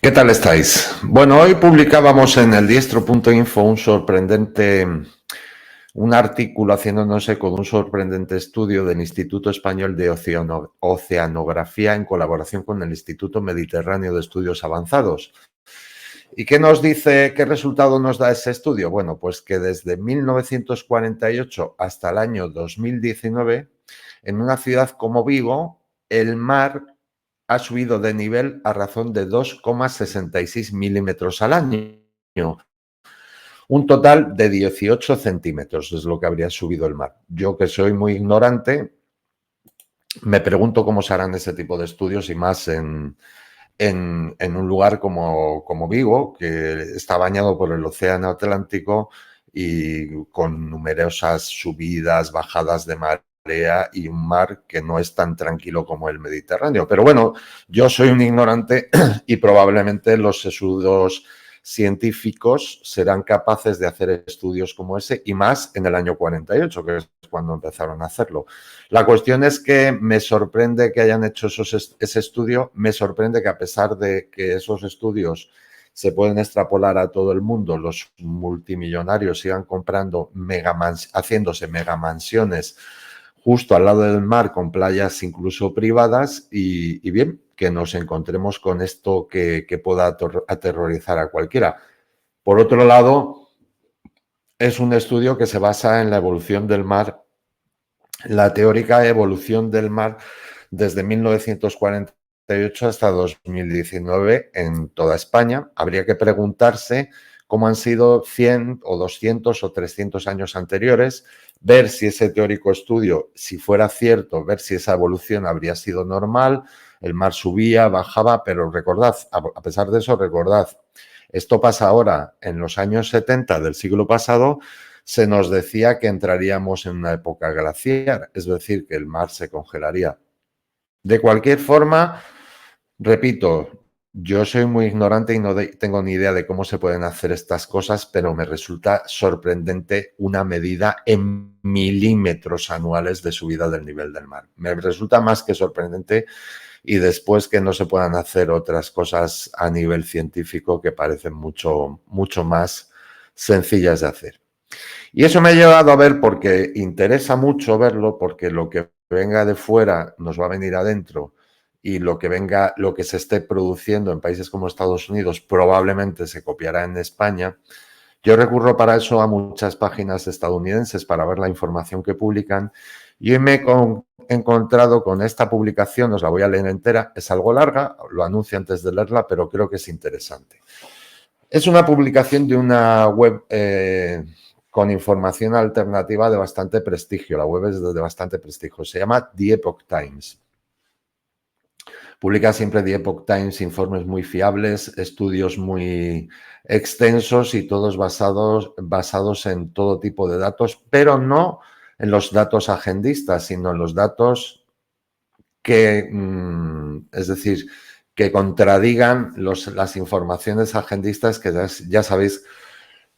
¿Qué tal estáis? Bueno, hoy publicábamos en el diestro.info un artículo haciéndonos eco de un sorprendente estudio del Instituto Español de Oceanografía en colaboración con el Instituto Mediterráneo de Estudios Avanzados. ¿Y qué nos dice, qué resultado nos da ese estudio? Bueno, pues que desde 1948 hasta el año 2019, en una ciudad como Vigo, el mar ha subido de nivel a razón de 2,66 milímetros al año. Un total de 18 centímetros es lo que habría subido el mar. Yo, que soy muy ignorante, me pregunto cómo se harán ese tipo de estudios y más en un lugar como Vigo, que está bañado por el Océano Atlántico y con numerosas subidas, bajadas de marea y un mar que no es tan tranquilo como el Mediterráneo. Pero bueno, yo soy un ignorante y probablemente los sesudos científicos serán capaces de hacer estudios como ese y más en el año 48, que es cuando empezaron a hacerlo. La cuestión es que me sorprende que hayan hecho ese estudio, me sorprende que a pesar de que esos estudios se pueden extrapolar a todo el mundo, los multimillonarios sigan comprando haciéndose megamansiones justo al lado del mar con playas incluso privadas y bien, que nos encontremos con esto que pueda aterrorizar a cualquiera. Por otro lado, es un estudio que se basa en la evolución del mar, la teórica evolución del mar desde 1948 hasta 2019 en toda España. Habría que preguntarse cómo han sido 100 o 200 o 300 años anteriores, ver si ese teórico estudio, si fuera cierto, ver si esa evolución habría sido normal, el mar subía, bajaba, pero recordad, a pesar de eso, recordad, esto pasa ahora en los años 70 del siglo pasado, se nos decía que entraríamos en una época glaciar, es decir, que el mar se congelaría. De cualquier forma, repito, yo soy muy ignorante y no tengo ni idea de cómo se pueden hacer estas cosas, pero me resulta sorprendente una medida en milímetros anuales de subida del nivel del mar. Me resulta más que sorprendente y después que no se puedan hacer otras cosas a nivel científico que parecen mucho, mucho más sencillas de hacer. Y eso me ha llevado a ver, porque interesa mucho verlo, porque lo que venga de fuera nos va a venir adentro y lo que venga, lo que se esté produciendo en países como Estados Unidos probablemente se copiará en España. Yo recurro para eso a muchas páginas estadounidenses para ver la información que publican y hoy me he encontrado con esta publicación, os la voy a leer entera, es algo larga, lo anuncio antes de leerla, pero creo que es interesante. Es una publicación de una web con información alternativa de bastante prestigio. La web es de bastante prestigio. Se llama The Epoch Times. Publica siempre The Epoch Times informes muy fiables, estudios muy extensos y todos basados en todo tipo de datos, pero no en los datos agendistas, sino en los datos que, es decir, que contradigan las informaciones agendistas que ya sabéis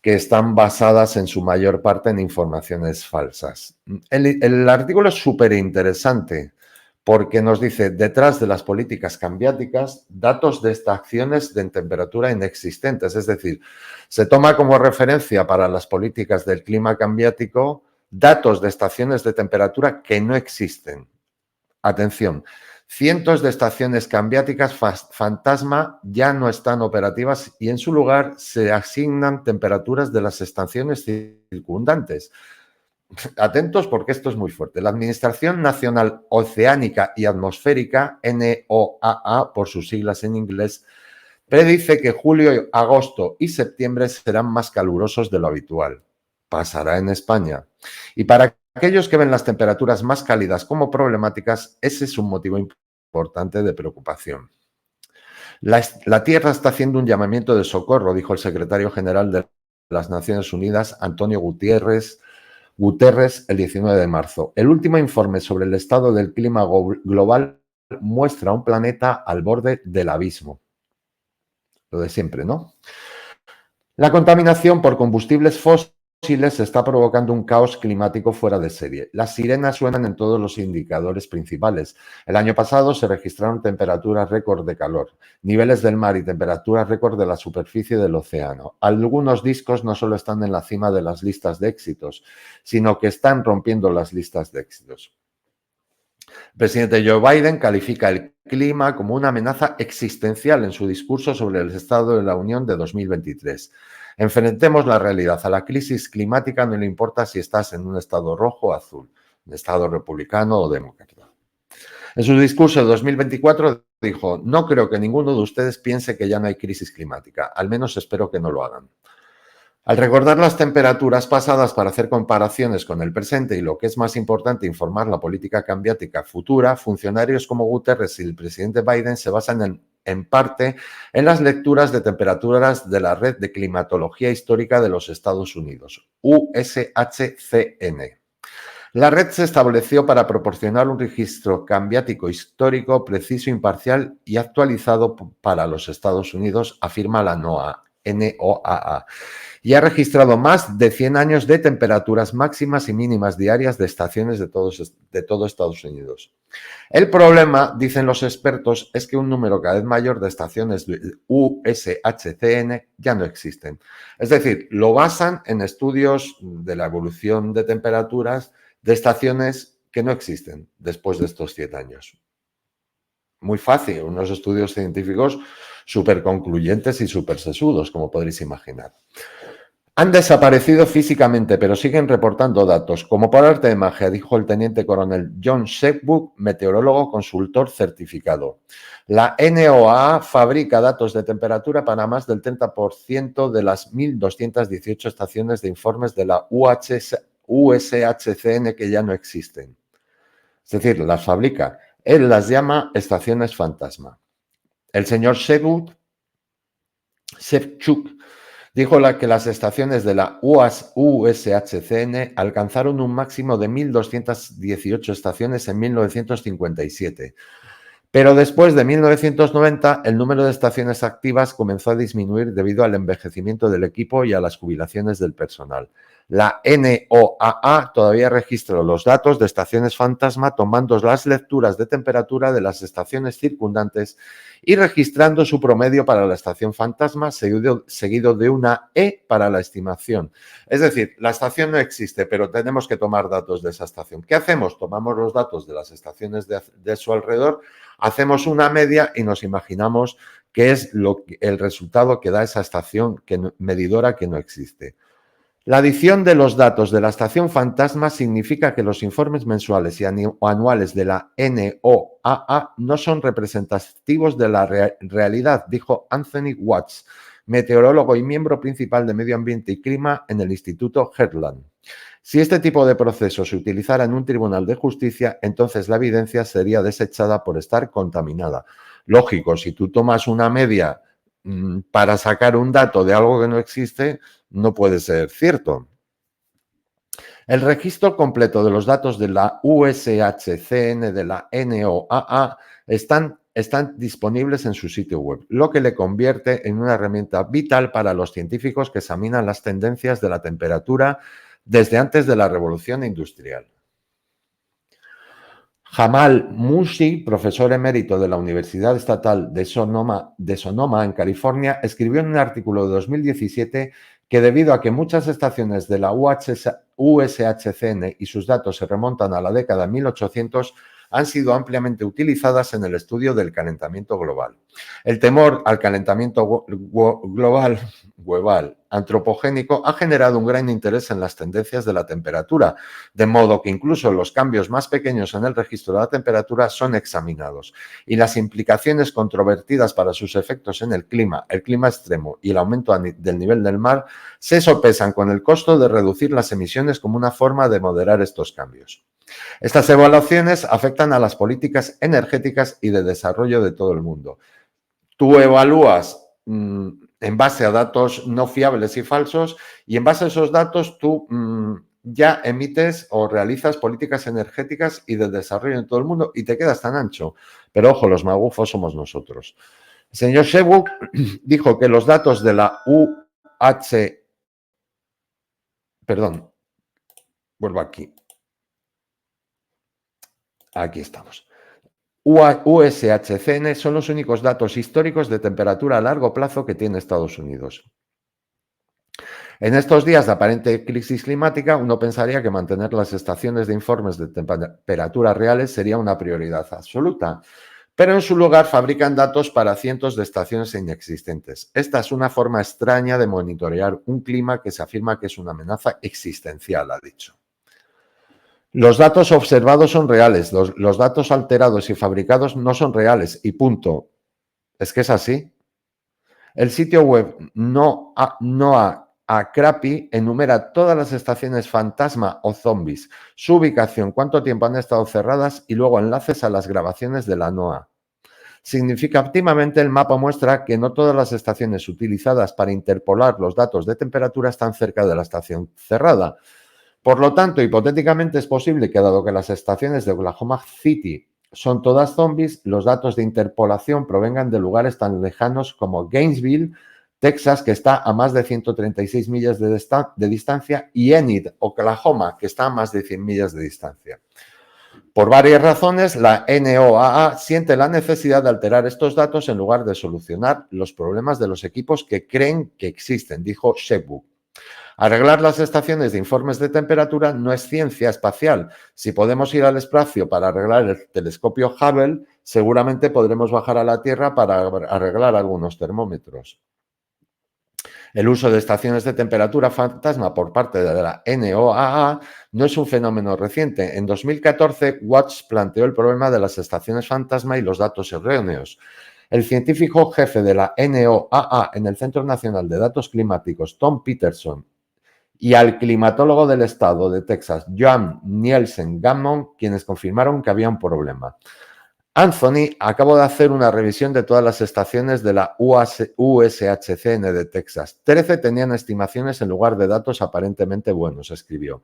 que están basadas en su mayor parte en informaciones falsas. El artículo es súper interesante porque nos dice, detrás de las políticas cambiáticas, datos de estaciones de temperatura inexistentes. Es decir, se toma como referencia para las políticas del clima cambiático datos de estaciones de temperatura que no existen. Atención, cientos de estaciones cambiáticas fantasma ya no están operativas y en su lugar se asignan temperaturas de las estaciones circundantes. Atentos porque esto es muy fuerte. La Administración Nacional Oceánica y Atmosférica, NOAA por sus siglas en inglés, predice que julio, agosto y septiembre serán más calurosos de lo habitual. Pasará en España. Y para aquellos que ven las temperaturas más cálidas como problemáticas, ese es un motivo importante de preocupación. La Tierra está haciendo un llamamiento de socorro, dijo el secretario general de las Naciones Unidas, Antonio Guterres, el 19 de marzo. El último informe sobre el estado del clima global muestra un planeta al borde del abismo. Lo de siempre, ¿no? La contaminación por combustibles fósiles fósiles está provocando un caos climático fuera de serie. Las sirenas suenan en todos los indicadores principales. El año pasado se registraron temperaturas récord de calor, niveles del mar y temperaturas récord de la superficie del océano. Algunos discos no solo están en la cima de las listas de éxitos, sino que están rompiendo las listas de éxitos. El presidente Joe Biden califica el clima como una amenaza existencial en su discurso sobre el Estado de la Unión de 2023. Enfrentemos la realidad. A la crisis climática no le importa si estás en un estado rojo o azul, un estado republicano o demócrata. En su discurso de 2024 dijo: no creo que ninguno de ustedes piense que ya no hay crisis climática, al menos espero que no lo hagan. Al recordar las temperaturas pasadas para hacer comparaciones con el presente y, lo que es más importante, informar la política climática futura, funcionarios como Guterres y el presidente Biden se basan en parte en las lecturas de temperaturas de la Red de Climatología Histórica de los Estados Unidos, USHCN. La red se estableció para proporcionar un registro climático histórico preciso, imparcial y actualizado para los Estados Unidos, afirma la NOAA, y ha registrado más de 100 años de temperaturas máximas y mínimas diarias de estaciones de todo Estados Unidos. El problema, dicen los expertos, es que un número cada vez mayor de estaciones de USHCN ya no existen. Es decir, lo basan en estudios de la evolución de temperaturas de estaciones que no existen después de estos 100 años. Muy fácil, unos estudios científicos súper concluyentes y súper sesudos, como podréis imaginar. Han desaparecido físicamente, pero siguen reportando datos. Como por arte de magia, dijo el teniente coronel John Shepwood, meteorólogo consultor certificado. La NOAA fabrica datos de temperatura para más del 30% de las 1.218 estaciones de informes de la USHCN que ya no existen. Es decir, las fabrica. Él las llama estaciones fantasma. El señor Shepwood dijo que las estaciones de la USHCN alcanzaron un máximo de 1.218 estaciones en 1957. Pero después de 1990, el número de estaciones activas comenzó a disminuir debido al envejecimiento del equipo y a las jubilaciones del personal. La NOAA todavía registra los datos de estaciones fantasma, tomando las lecturas de temperatura de las estaciones circundantes y registrando su promedio para la estación fantasma, seguido de una E para la estimación. Es decir, la estación no existe, pero tenemos que tomar datos de esa estación. ¿Qué hacemos? Tomamos los datos de las estaciones de su alrededor, hacemos una media y nos imaginamos qué es el resultado que da esa estación medidora que no existe. La adición de los datos de la estación fantasma significa que los informes mensuales y anuales de la NOAA no son representativos de la realidad, dijo Anthony Watts, meteorólogo y miembro principal de Medio Ambiente y Clima en el Instituto Heartland. Si este tipo de proceso se utilizara en un tribunal de justicia, entonces la evidencia sería desechada por estar contaminada. Lógico, si tú tomas una media para sacar un dato de algo que no existe, no puede ser cierto. El registro completo de los datos de la USHCN, de la NOAA, están disponibles en su sitio web, lo que le convierte en una herramienta vital para los científicos que examinan las tendencias de la temperatura desde antes de la revolución industrial. Jamal Mushi, profesor emérito de la Universidad Estatal de Sonoma en California, escribió en un artículo de 2017 que debido a que muchas estaciones de la USHCN y sus datos se remontan a la década de 1800, han sido ampliamente utilizadas en el estudio del calentamiento global. El temor al calentamiento global antropogénico ha generado un gran interés en las tendencias de la temperatura, de modo que incluso los cambios más pequeños en el registro de la temperatura son examinados y las implicaciones controvertidas para sus efectos en el clima extremo y el aumento del nivel del mar se sopesan con el costo de reducir las emisiones como una forma de moderar estos cambios. Estas evaluaciones afectan a las políticas energéticas y de desarrollo de todo el mundo. Tú evalúas en base a datos no fiables y falsos y en base a esos datos tú ya emites o realizas políticas energéticas y de desarrollo en todo el mundo y te quedas tan ancho. Pero ojo, los magufos somos nosotros. El señor Shepwood dijo que los datos de la Perdón, vuelvo aquí. Aquí estamos. USHCN son los únicos datos históricos de temperatura a largo plazo que tiene Estados Unidos. En estos días de aparente crisis climática, uno pensaría que mantener las estaciones de informes de temperatura reales sería una prioridad absoluta, pero en su lugar fabrican datos para cientos de estaciones inexistentes. Esta es una forma extraña de monitorear un clima que se afirma que es una amenaza existencial, ha dicho. Los datos observados son reales, los datos alterados y fabricados no son reales y punto. Es que es así. El sitio web NOAA Crappy enumera todas las estaciones fantasma o zombies, su ubicación, cuánto tiempo han estado cerradas y luego enlaces a las grabaciones de la NOAA. Significativamente, el mapa muestra que no todas las estaciones utilizadas para interpolar los datos de temperatura están cerca de la estación cerrada. Por lo tanto, hipotéticamente es posible que, dado que las estaciones de Oklahoma City son todas zombies, los datos de interpolación provengan de lugares tan lejanos como Gainesville, Texas, que está a más de 136 millas de distancia, y Enid, Oklahoma, que está a más de 100 millas de distancia. Por varias razones, la NOAA siente la necesidad de alterar estos datos en lugar de solucionar los problemas de los equipos que creen que existen, dijo Shebu. Arreglar las estaciones de informes de temperatura no es ciencia espacial. Si podemos ir al espacio para arreglar el telescopio Hubble, seguramente podremos bajar a la Tierra para arreglar algunos termómetros. El uso de estaciones de temperatura fantasma por parte de la NOAA no es un fenómeno reciente. En 2014, Watts planteó el problema de las estaciones fantasma y los datos erróneos. El científico jefe de la NOAA en el Centro Nacional de Datos Climáticos, Tom Peterson, y al climatólogo del estado de Texas, Joan Nielsen Gammon, quienes confirmaron que había un problema. Anthony acabó de hacer una revisión de todas las estaciones de la USHCN de Texas. 13 tenían estimaciones en lugar de datos aparentemente buenos, escribió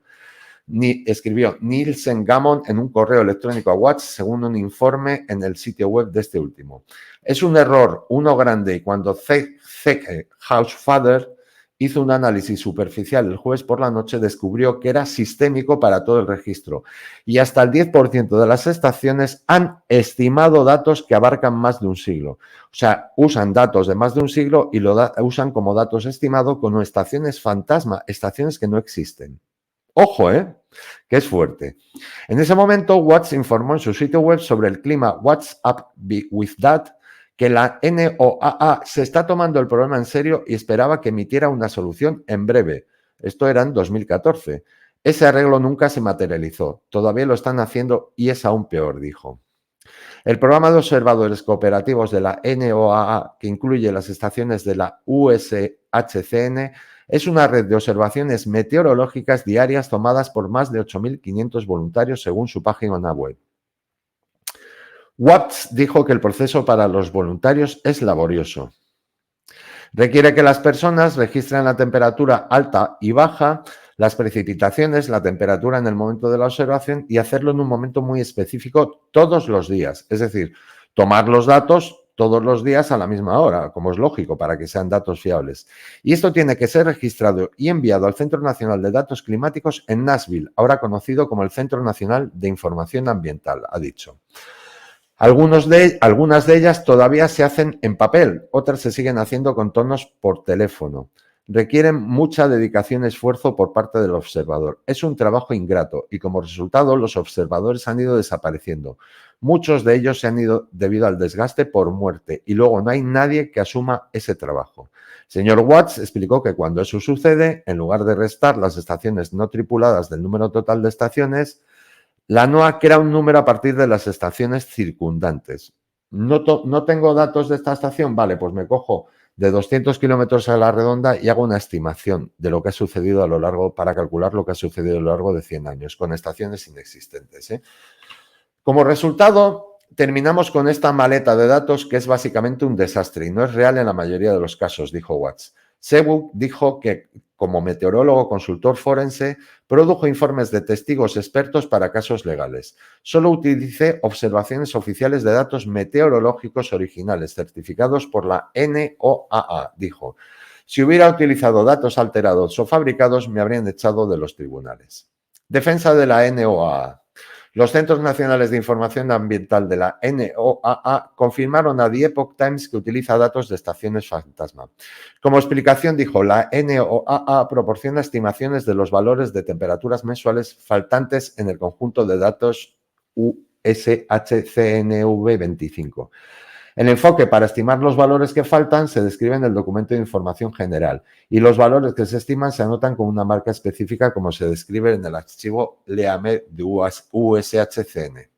Nielsen Gammon en un correo electrónico a Watts, según un informe en el sitio web de este último. Es un error, uno grande, y cuando Zeke Housefather hizo un análisis superficial el jueves por la noche, descubrió que era sistémico para todo el registro y hasta el 10% de las estaciones han estimado datos que abarcan más de un siglo. O sea, usan datos de más de un siglo y lo usan como datos estimados con estaciones fantasma, estaciones que no existen. Ojo, que es fuerte. En ese momento, Watts informó en su sitio web sobre el clima What's Up With That, que la NOAA se está tomando el problema en serio y esperaba que emitiera una solución en breve. Esto era en 2014. Ese arreglo nunca se materializó. Todavía lo están haciendo y es aún peor, dijo. El programa de observadores cooperativos de la NOAA, que incluye las estaciones de la USHCN, es una red de observaciones meteorológicas diarias tomadas por más de 8.500 voluntarios según su página web. Watts dijo que el proceso para los voluntarios es laborioso. Requiere que las personas registren la temperatura alta y baja, las precipitaciones, la temperatura en el momento de la observación y hacerlo en un momento muy específico todos los días. Es decir, tomar los datos todos los días a la misma hora, como es lógico, para que sean datos fiables. Y esto tiene que ser registrado y enviado al Centro Nacional de Datos Climáticos en Nashville, ahora conocido como el Centro Nacional de Información Ambiental, ha dicho. Algunas de ellas todavía se hacen en papel, otras se siguen haciendo con tonos por teléfono. Requieren mucha dedicación y esfuerzo por parte del observador. Es un trabajo ingrato y como resultado los observadores han ido desapareciendo. Muchos de ellos se han ido debido al desgaste por muerte y luego no hay nadie que asuma ese trabajo. Señor Watts explicó que cuando eso sucede, en lugar de restar las estaciones no tripuladas del número total de estaciones, la NOAA crea un número a partir de las estaciones circundantes. No tengo datos de esta estación, vale, pues me cojo de 200 kilómetros a la redonda y hago una estimación de lo que ha sucedido a lo largo, para calcular lo que ha sucedido a lo largo de 100 años, con estaciones inexistentes. Como resultado, terminamos con esta maleta de datos que es básicamente un desastre y no es real en la mayoría de los casos, dijo Watts. Sebuk dijo que, como meteorólogo consultor forense, produjo informes de testigos expertos para casos legales. Solo utilicé observaciones oficiales de datos meteorológicos originales, certificados por la NOAA, dijo. Si hubiera utilizado datos alterados o fabricados, me habrían echado de los tribunales. Defensa de la NOAA. Los Centros Nacionales de Información Ambiental de la NOAA confirmaron a The Epoch Times que utiliza datos de estaciones fantasma. Como explicación, dijo, la NOAA proporciona estimaciones de los valores de temperaturas mensuales faltantes en el conjunto de datos USHCNV25. El enfoque para estimar los valores que faltan se describe en el documento de información general y los valores que se estiman se anotan con una marca específica como se describe en el archivo LEAME de USHCN.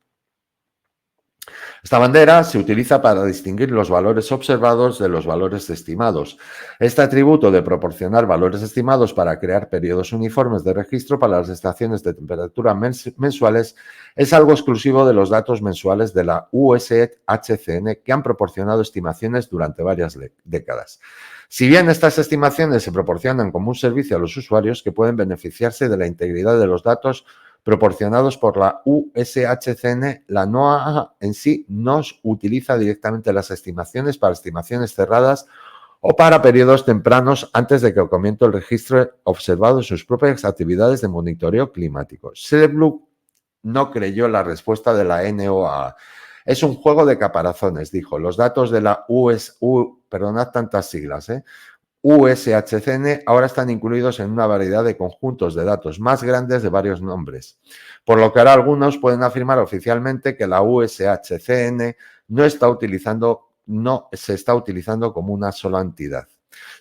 Esta bandera se utiliza para distinguir los valores observados de los valores estimados. Este atributo de proporcionar valores estimados para crear periodos uniformes de registro para las estaciones de temperatura mensuales es algo exclusivo de los datos mensuales de la USHCN que han proporcionado estimaciones durante varias décadas. Si bien estas estimaciones se proporcionan como un servicio a los usuarios que pueden beneficiarse de la integridad de los datos proporcionados por la USHCN, la NOAA en sí no utiliza directamente las estimaciones para estimaciones cerradas o para periodos tempranos antes de que comience el registro observado en sus propias actividades de monitoreo climático. Silverblue no creyó la respuesta de la NOAA. Es un juego de caparazones, dijo. Los datos de la perdonad tantas siglas, USHCN ahora están incluidos en una variedad de conjuntos de datos más grandes de varios nombres, por lo que ahora algunos pueden afirmar oficialmente que la USHCN no se está utilizando como una sola entidad.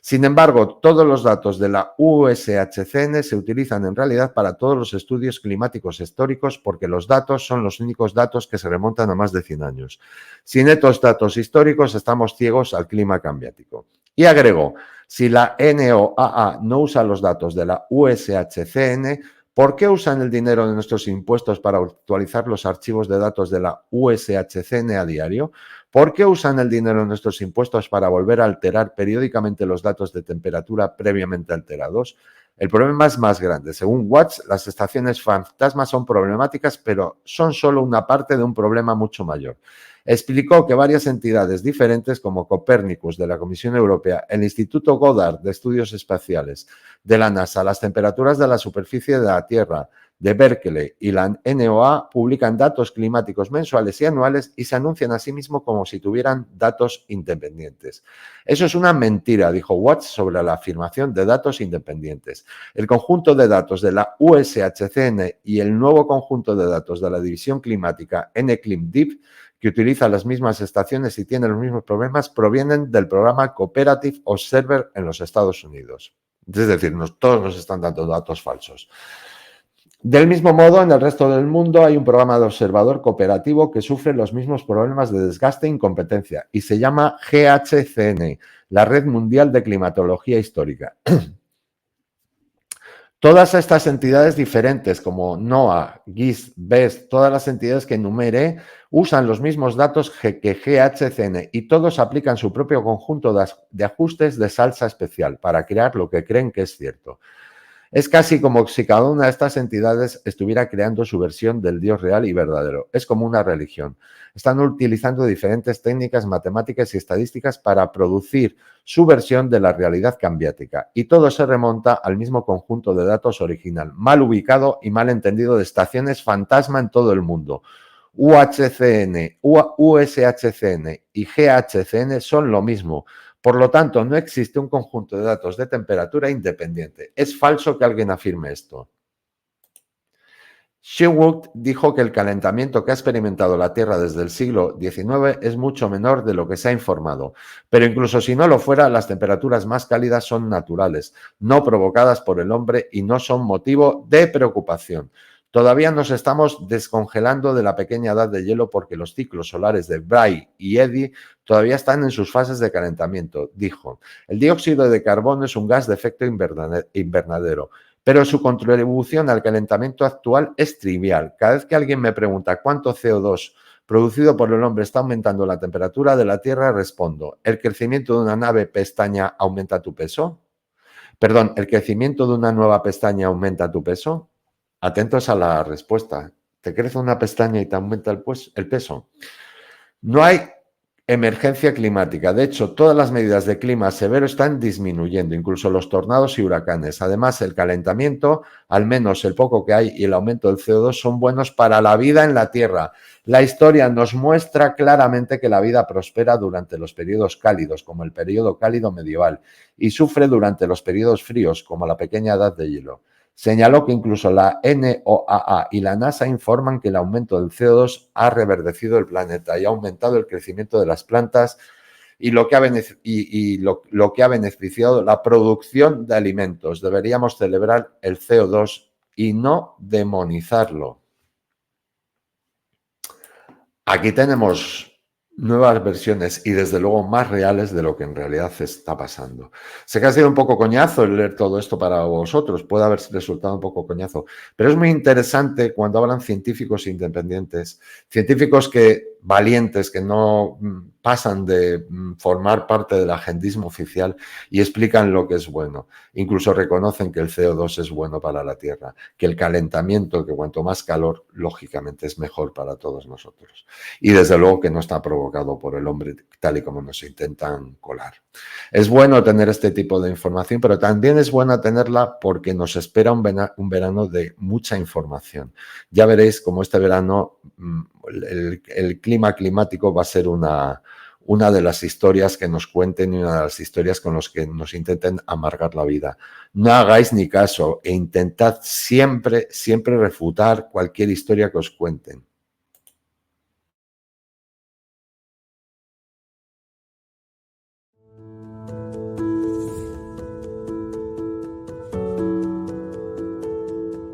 Sin embargo, todos los datos de la USHCN se utilizan en realidad para todos los estudios climáticos históricos porque los datos son los únicos datos que se remontan a más de 100 años. Sin estos datos históricos estamos ciegos al clima cambiático. Y agregó, si la NOAA no usa los datos de la USHCN, ¿por qué usan el dinero de nuestros impuestos para actualizar los archivos de datos de la USHCN a diario? ¿Por qué usan el dinero de nuestros impuestos para volver a alterar periódicamente los datos de temperatura previamente alterados? El problema es más grande. Según Watts, las estaciones fantasma son problemáticas, pero son solo una parte de un problema mucho mayor. Explicó que varias entidades diferentes como Copernicus de la Comisión Europea, el Instituto Goddard de Estudios Espaciales de la NASA, las temperaturas de la superficie de la Tierra de Berkeley y la NOAA publican datos climáticos mensuales y anuales y se anuncian a sí mismos como si tuvieran datos independientes. Eso es una mentira, dijo Watts sobre la afirmación de datos independientes. El conjunto de datos de la USHCN y el nuevo conjunto de datos de la división climática NCLIMDIP, que utiliza las mismas estaciones y tiene los mismos problemas, provienen del programa Cooperative Observer en los Estados Unidos. Es decir, todos nos están dando datos falsos. Del mismo modo, en el resto del mundo hay un programa de observador cooperativo que sufre los mismos problemas de desgaste e incompetencia y se llama GHCN, la Red Mundial de Climatología Histórica. Todas estas entidades diferentes como NOAA, GIS, BEST, todas las entidades que enumeré, usan los mismos datos que GHCN y todos aplican su propio conjunto de ajustes de salsa especial para crear lo que creen que es cierto. Es casi como si cada una de estas entidades estuviera creando su versión del Dios real y verdadero. Es como una religión. Están utilizando diferentes técnicas matemáticas y estadísticas para producir su versión de la realidad cambiática. Y todo se remonta al mismo conjunto de datos original, mal ubicado y mal entendido de estaciones fantasma en todo el mundo. USHCN y GHCN son lo mismo. Por lo tanto, no existe un conjunto de datos de temperatura independiente. Es falso que alguien afirme esto. Sherwood dijo que el calentamiento que ha experimentado la Tierra desde el siglo XIX es mucho menor de lo que se ha informado, pero incluso si no lo fuera, las temperaturas más cálidas son naturales, no provocadas por el hombre y no son motivo de preocupación. Todavía nos estamos descongelando de la pequeña edad de hielo porque los ciclos solares de Bray y Eddy todavía están en sus fases de calentamiento, dijo. El dióxido de carbono es un gas de efecto invernadero, pero su contribución al calentamiento actual es trivial. Cada vez que alguien me pregunta cuánto CO2 producido por el hombre está aumentando la temperatura de la Tierra, respondo, ¿el crecimiento de una nave pestaña aumenta tu peso? Perdón, ¿el crecimiento de una nueva pestaña aumenta tu peso? Atentos a la respuesta. ¿Te crece una pestaña y te aumenta el peso? No hay Emergencia climática. De hecho, todas las medidas de clima severo están disminuyendo, incluso los tornados y huracanes. Además, el calentamiento, al menos el poco que hay, y el aumento del CO2 son buenos para la vida en la Tierra. La historia nos muestra claramente que la vida prospera durante los periodos cálidos, como el periodo cálido medieval, y sufre durante los periodos fríos, como la pequeña edad de hielo. Señaló que incluso la NOAA y la NASA informan que el aumento del CO2 ha reverdecido el planeta y ha aumentado el crecimiento de las plantas y lo que ha beneficiado la producción de alimentos. Deberíamos celebrar el CO2 y no demonizarlo. Aquí tenemos nuevas versiones y desde luego más reales de lo que en realidad está pasando. Sé que ha sido un poco coñazo el leer todo esto para vosotros, puede haber resultado un poco coñazo, pero es muy interesante cuando hablan científicos independientes, científicos valientes que no pasan de formar parte del agendismo oficial y explican lo que es bueno. Incluso reconocen que el CO2 es bueno para la Tierra, que el calentamiento, que cuanto más calor, lógicamente es mejor para todos nosotros. Y desde luego que no está provocado por el hombre tal y como nos intentan colar. Es bueno tener este tipo de información, pero también es bueno tenerla porque nos espera un verano de mucha información. Ya veréis cómo este verano el clima climático va a ser una de las historias que nos cuenten y una de las historias con las que nos intenten amargar la vida. No hagáis ni caso e intentad siempre refutar cualquier historia que os cuenten.